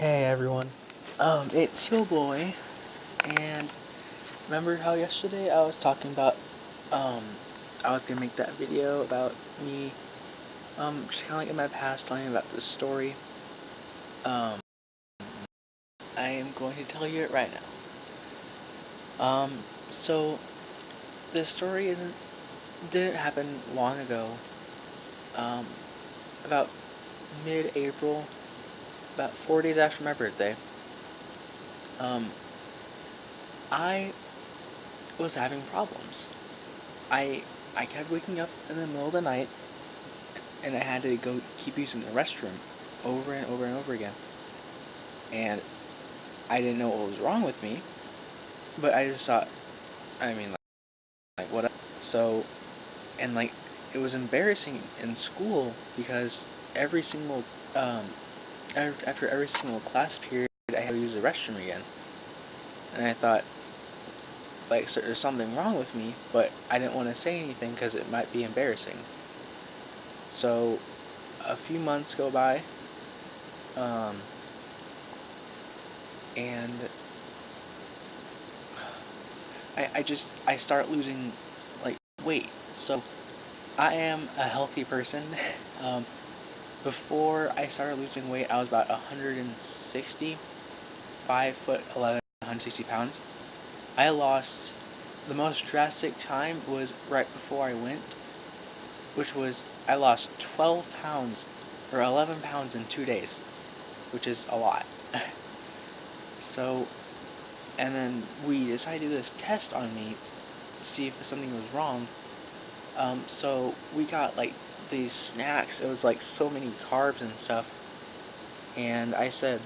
Hey everyone, it's your boy, and remember how yesterday I was talking about, um, I was gonna make that video about me, just kinda like in my past, telling about this story. Um, I am going to tell you it right now. So this story didn't happen long ago. Um, about mid-April, about 4 days after my birthday. Um, I was having problems. I I kept waking up in the middle of the night, and I had to go keep using the restroom over and over and over again. And I didn't know what was wrong with me, but I just thought, I mean, like what? So, and like, it was embarrassing in school because every single, um, after every single class period, I had to use the restroom again. And I thought, like, so there's something wrong with me, but I didn't want to say anything because it might be embarrassing. So, a few months go by, um, and I start losing like weight. So I am a healthy person. Um, Before I started losing weight, I was about 160, 5'11", 160 pounds. I lost the most drastic time was right before I went, which was I lost 12 pounds or 11 pounds in 2 days, which is a lot. So, and then we decided to do this test on me to see if something was wrong. So we got like these snacks. It was like so many carbs and stuff. And I just said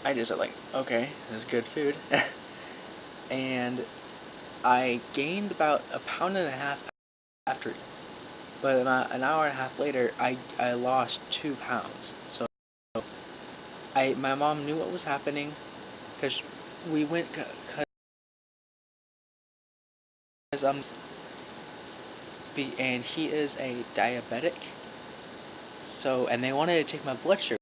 like, okay, this is good food. And I gained about a pound and a half after, but about an hour and a half later, I lost 2 pounds. So my mom knew what was happening because we went because and he is a diabetic. So and they wanted to take my blood sugar.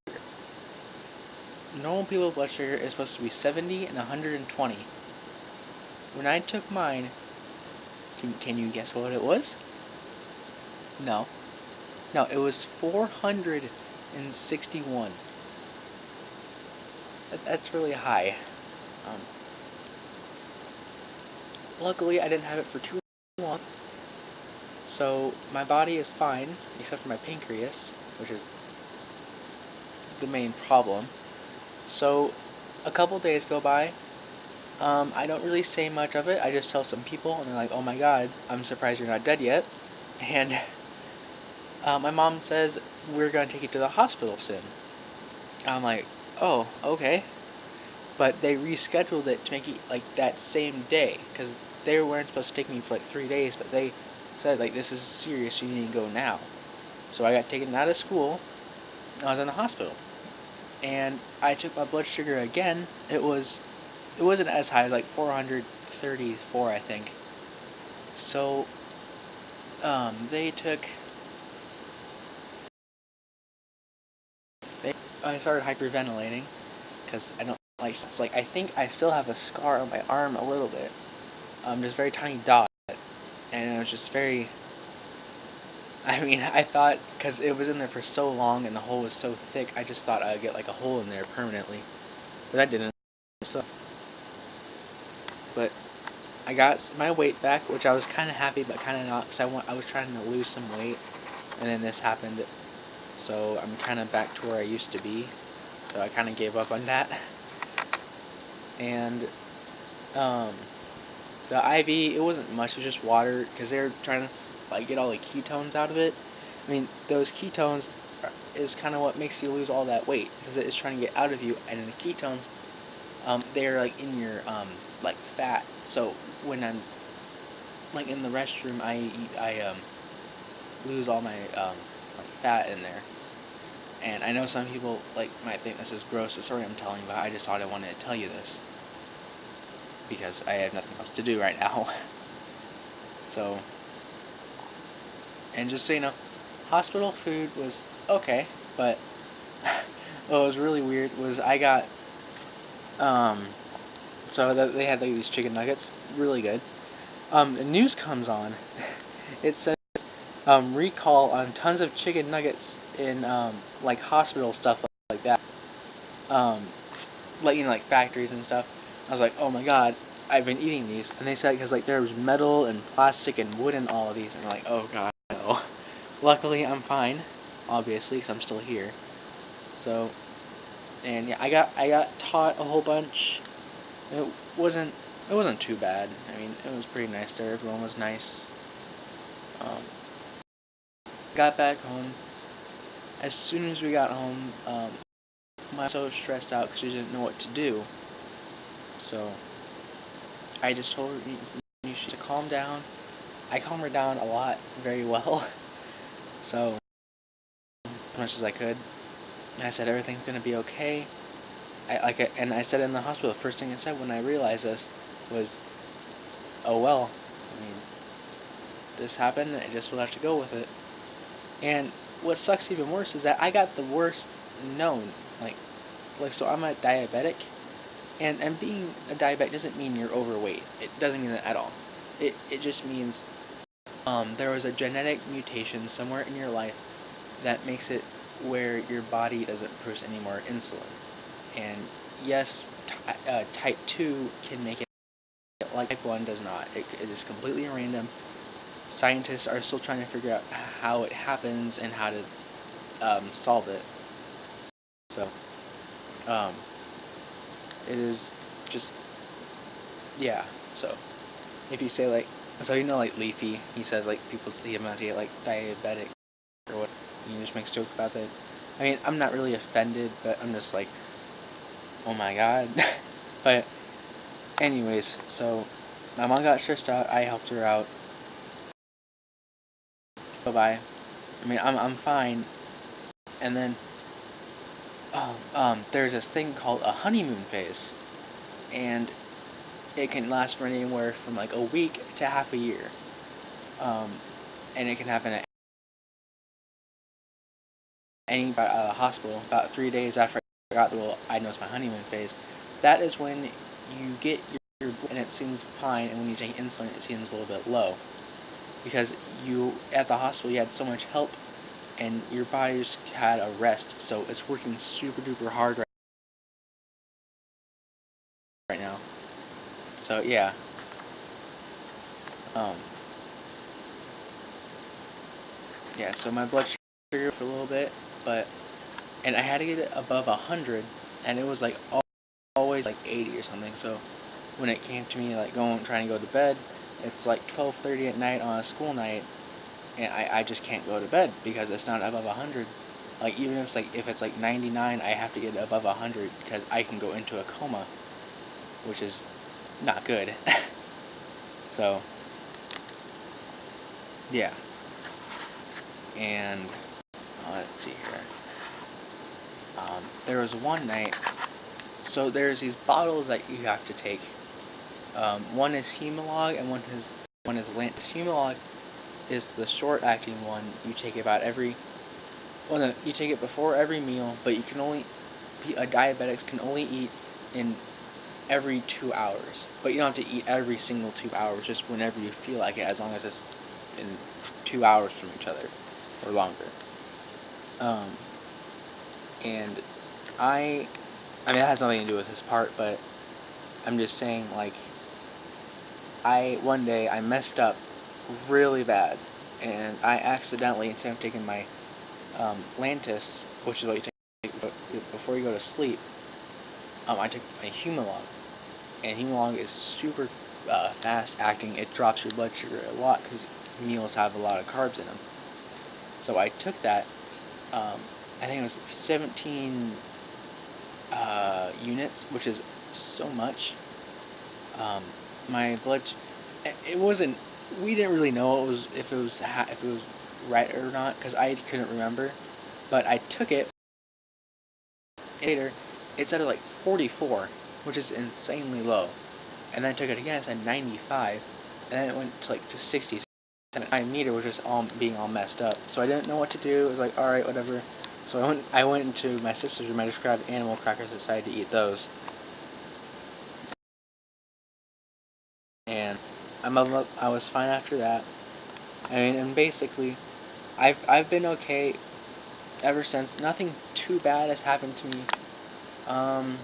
Normal people's blood sugar is supposed to be 70 and 120. When I took mine, can you guess what it was? No. No, it was 461. That's really high. Um, Luckily, I didn't have it for too long, so my body is fine, except for my pancreas, which is the main problem. So a couple days go by. I don't really say much of it. I just tell some people, and they're like, "Oh my God, I'm surprised you're not dead yet." And my mom says we're gonna take you to the hospital soon. I'm like, "Oh, okay." But they rescheduled it to make it like that same day because they weren't supposed to take me for like 3 days, but they said like this is serious, you need to go now. So I got taken out of school. I was in the hospital, and I took my blood sugar again. It wasn't as high, like 434, I think. So they took they I started hyperventilating because I don't like it's like I think I still have a scar on my arm a little bit, just very tiny dot, and it was just very. I mean, I thought because it was in there for so long and the hole was so thick, I just thought I'd get like a hole in there permanently, but I didn't. So, but I got my weight back, which I was kind of happy, but kind of not, because I was trying to lose some weight, and then this happened, so I'm kind of back to where I used to be. So I kind of gave up on that, and um, the IV, it wasn't much, it was just water, because they were trying to like get all the ketones out of it. I mean, those ketones is kind of what makes you lose all that weight, because it's trying to get out of you, and the ketones, they're like in your like fat. So when I'm like in the restroom, I lose all my like fat in there. And I know some people like might think this is gross, the story I'm telling, but I just thought I wanted to tell you this because I have nothing else to do right now. So, and just so you know, hospital food was okay, but What was really weird was I got so that they had like these chicken nuggets, really good. The news comes on. It says recall on tons of chicken nuggets in like hospital stuff like that. Um, like like factories and stuff. I was like, oh my god, I've been eating these, and they said because like there was metal and plastic and wood in all of these, and I'm like, oh god, no. Luckily, I'm fine, obviously, because I'm still here. So, and yeah, I got taught a whole bunch. It wasn't it wasn't too bad. I mean, it was pretty nice there. Everyone was nice. Um, got back home. As soon as we got home, I was so stressed out because we didn't know what to do. So I just told her you should calm down. I calmed her down a lot, very well. So as much as I could. I said everything's gonna be okay. And I said in the hospital. The first thing I said when I realized this was, "Oh well, I mean, this happened. I just will have to go with it." And what sucks even worse is that I got the worst known. Like so I'm a diabetic, and being a diabetic doesn't mean you're overweight. It doesn't mean that at all. It just means there was a genetic mutation somewhere in your life that makes it where your body doesn't produce any more insulin. And yes, type 2 can make it like type 1 does not. It is completely random. Scientists are still trying to figure out how it happens and how to solve it. So, um, it is just, yeah. So, if you say like, so like Leafy, he says like people see him as like diabetic or what, he just makes jokes about that. I mean, I'm not really offended, but I'm just like, oh my god. But anyways, so my mom got stressed out. I helped her out. Bye bye. I mean, I'm fine. And then there's this thing called a honeymoon phase, and it can last for anywhere from like a week to half a year. Um, and it can happen at any hospital. About 3 days after I got the I know it's my honeymoon phase. That is when you get your and it seems fine, and when you take insulin, it seems a little bit low because you at the hospital you had so much help, and your body just had a rest, so it's working super duper hard right now. So yeah, um, yeah. So my blood sugar for a little bit, and I had to get it above 100, and it was like always like 80 or something. So when it came to me like trying to go to bed, it's like 12:30 at night on a school night, and I just can't go to bed because it's not above 100. Like even if it's like 99, I have to get it above 100 because I can go into a coma, which is not good. So yeah, and let's see here. There was one night. So there's these bottles that you have to take. One is Humalog and one is Lantus. Humalog is the short-acting one. You take it about every. Well, no, you take it before every meal, but you can only. Diabetics can only eat in every 2 hours. But you don't have to eat every single 2 hours, just whenever you feel like it, as long as it's in 2 hours from each other or longer. Um, and I mean, that has nothing to do with this part, but I'm just saying, like, one day I messed up really bad, and I accidentally, instead of taking my Lantus, which is what you take before you go to sleep, I took my Humalog, and Humalog is super fast acting. It drops your blood sugar a lot because meals have a lot of carbs in them. So I took that. I think it was 17 units, which is so much. My blood, it wasn't. We didn't really know if it was right or not because I couldn't remember. But I took it later. It's at like 44, which is insanely low. And then I took it again. It's at 95, and then it went to 60. My meter was just all being all messed up, so I didn't know what to do. It was like, all right, whatever. So I went into my sister's room. I just grabbed animal crackers, decided to eat those, and I was fine after that. I mean, and basically, I've been okay ever since. Nothing too bad has happened to me. Um,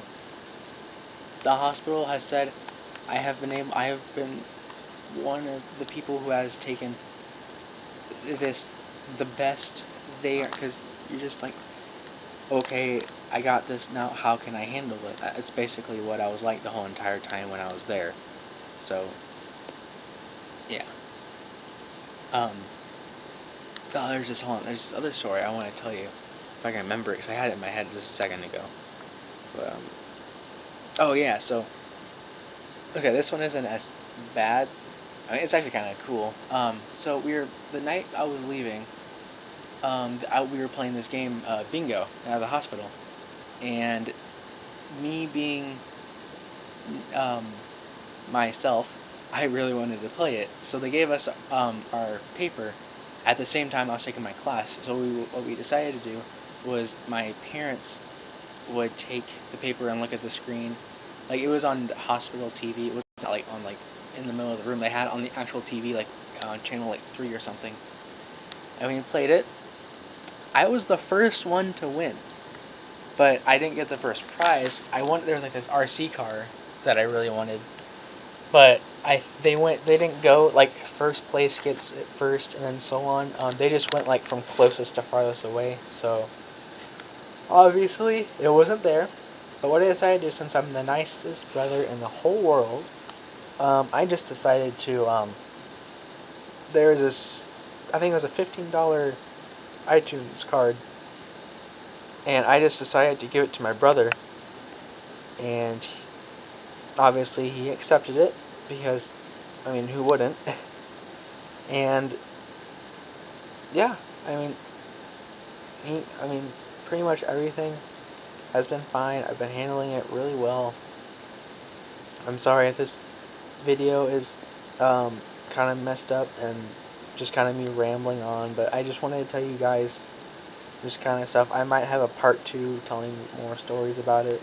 the hospital has said I have been one of the people who has taken the best there, because you're just like, okay, I got this now, how can I handle it? It's basically what I was like the whole entire time when I was there. So, yeah. Um, there's this other story I want to tell you, if I can remember it, because I had it in my head just a second ago. But, oh yeah, so, okay, this one isn't as bad. I mean, it's actually kind of cool. So the night I was leaving, we were playing this game, Bingo, out of the hospital, and me being um, myself, I really wanted to play it. So they gave us our paper at the same time I was taking my class. So what we decided to do was my parents would take the paper and look at the screen. Like, it was on hospital TV. It was not like on like in the middle of the room. They had it on the actual TV, like on channel like 3 or something. And we played it. I was the first one to win, but I didn't get the first prize. There was like this RC car that I really wanted, but they didn't go like first place gets it first and then so on. They just went like from closest to farthest away. So obviously it wasn't there. But what I decided to do, since I'm the nicest brother in the whole world, I just decided to there's this, I think it was a $15 iTunes card, and I just decided to give it to my brother, and obviously he accepted it, because, I mean, who wouldn't? And yeah, I mean, pretty much everything has been fine. I've been handling it really well. I'm sorry if this video is kind of messed up and just kind of me rambling on, but I just wanted to tell you guys this kind of stuff. I might have a part 2 telling more stories about it,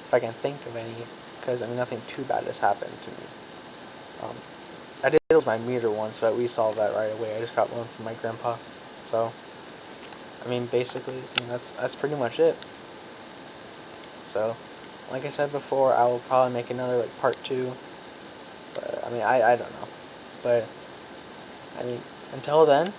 if I can think of any, because, I mean, nothing too bad has happened to me. I did lose my meter once, but we solved that right away. I just got one from my grandpa. So, I mean, basically, that's pretty much it. So, like I said before, I will probably make another, like, part 2. But, I mean, I don't know. But, I mean, until then,